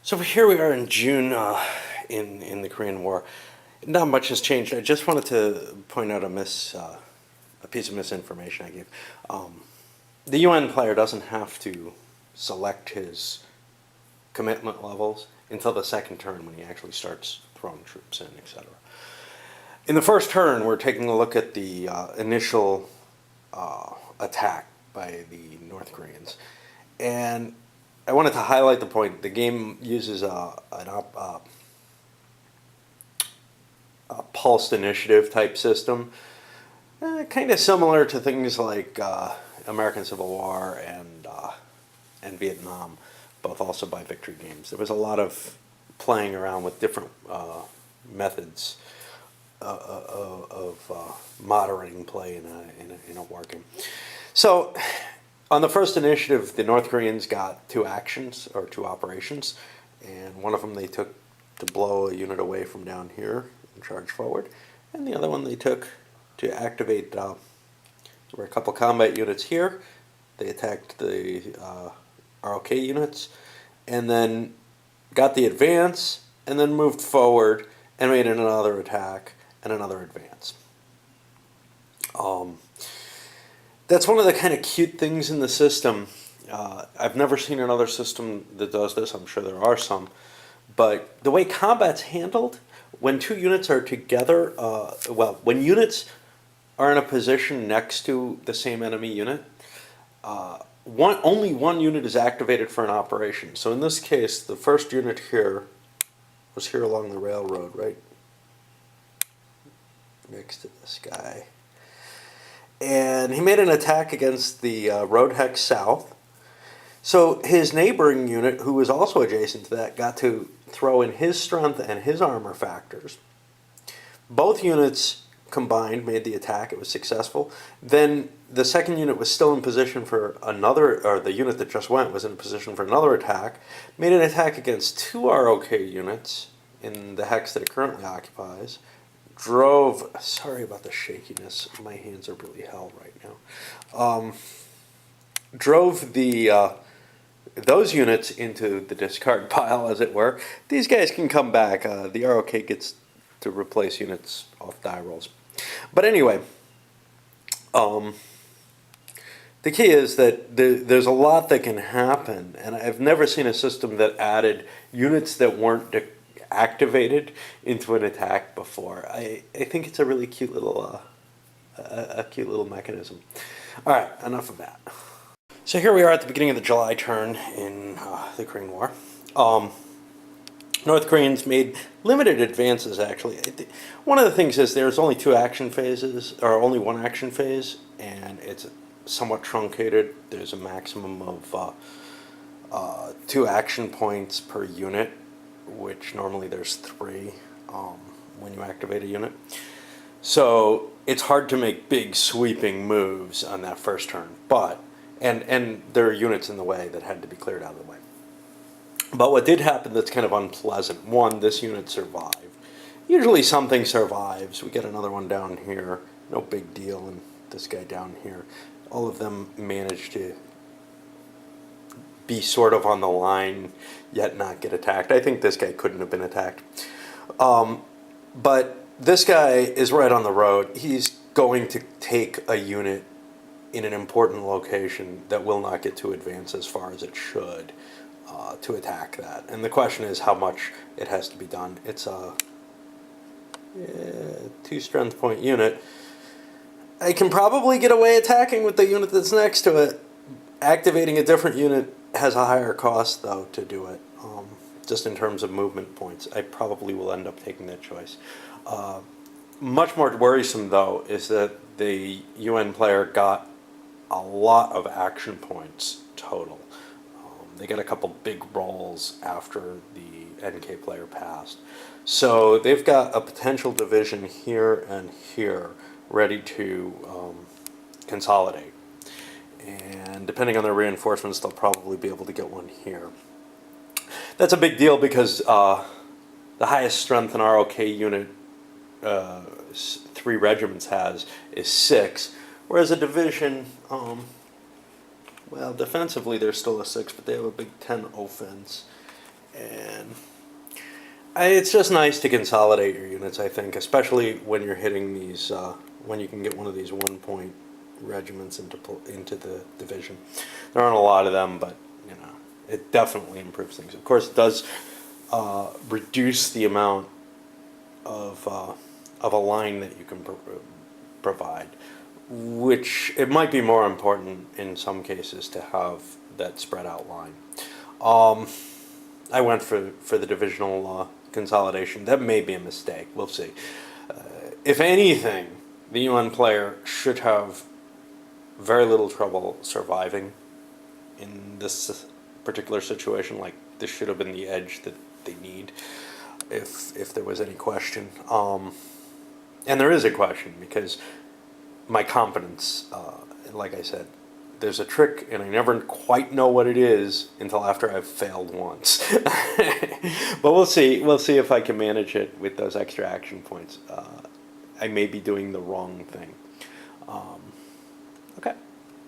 So here we are in June in the Korean War. Not much has changed. I just wanted to point out a piece of misinformation I gave. The UN player doesn't have to select his commitment levels until the second turn when he actually starts throwing troops in, etc. In the first turn, we're taking a look at the initial attack by the North Koreans, and I wanted to highlight the point. The game uses a pulsed initiative type system, kind of similar to things like American Civil War and Vietnam, both also by Victory Games. There was a lot of playing around with different methods of moderating play in a war game. So, on the first initiative, the North Koreans got two actions, or two operations, and one of them they took to blow a unit away from down here and charge forward, and the other one they took to activate, there were a couple combat units here, they attacked the ROK units, and then got the advance, and then moved forward and made another attack and another advance. That's one of the kind of cute things in the system. I've never seen another system that does this. I'm sure there are some. But the way combat's handled, when two units are together, when units are in a position next to the same enemy unit, only one unit is activated for an operation. So in this case, the first unit here was here along the railroad, right? Next to this guy. And he made an attack against the road hex south. So his neighboring unit, who was also adjacent to that, got to throw in his strength and his armor factors. Both units combined made the attack. It was successful. Then the second unit was still in position for another, or the unit that just went was in a position for another attack, made an attack against two ROK units in the hex that it currently occupies. Sorry about the shakiness, my hands are really held right now. Drove those units into the discard pile, as it were. These guys can come back. The ROK gets to replace units off die rolls. But anyway, the key is that there's a lot that can happen, and I've never seen a system that added units that weren't activated into an attack before. I think it's a really cute little mechanism. All right, enough of that. So here we are at the beginning of the July turn in the Korean War. North Koreans made limited advances, actually. One of the things is there's only two action phases, or only one action phase, and it's somewhat truncated. There's a maximum of 2 action points per unit, which normally there's 3 when you activate a unit. So it's hard to make big sweeping moves on that first turn, and there are units in the way that had to be cleared out of the way. But what did happen that's kind of unpleasant, one, this unit survived. Usually something survives. We get another one down here, no big deal, and this guy down here. All of them managed to be sort of on the line, yet not get attacked. I think this guy couldn't have been attacked. But this guy is right on the road. He's going to take a unit in an important location that will not get to advance as far as it should to attack that. And the question is how much it has to be done. It's a 2 strength point unit. I can probably get away attacking with the unit that's next to it. Activating a different unit has a higher cost, though, to do it. Just in terms of movement points, I probably will end up taking that choice. Much more worrisome, though, is that the UN player got a lot of action points total. They got a couple big rolls after the NK player passed. So they've got a potential division here and here ready to consolidate. And depending on their reinforcements, they'll probably be able to get one here. That's a big deal because the highest strength an ROK unit 3 regiments has is 6, whereas a division, well, defensively they're still a 6, but they have a big 10 offense. And It's just nice to consolidate your units, I think, especially when you're hitting these, when you can get one of these 1-point regiments into the division. There aren't a lot of them, but you know, it definitely improves things. Of course, it does reduce the amount of a line that you can provide, which it might be more important in some cases to have that spread out line. I went for the divisional consolidation. That may be a mistake. We'll see. If anything, the UN player should have very little trouble surviving in this particular situation. Like, this should have been the edge that they need, if there was any question. And there is a question, because my competence, like I said, there's a trick, and I never quite know what it is until after I've failed once. But we'll see. We'll see if I can manage it with those extra action points. I may be doing the wrong thing. Okay.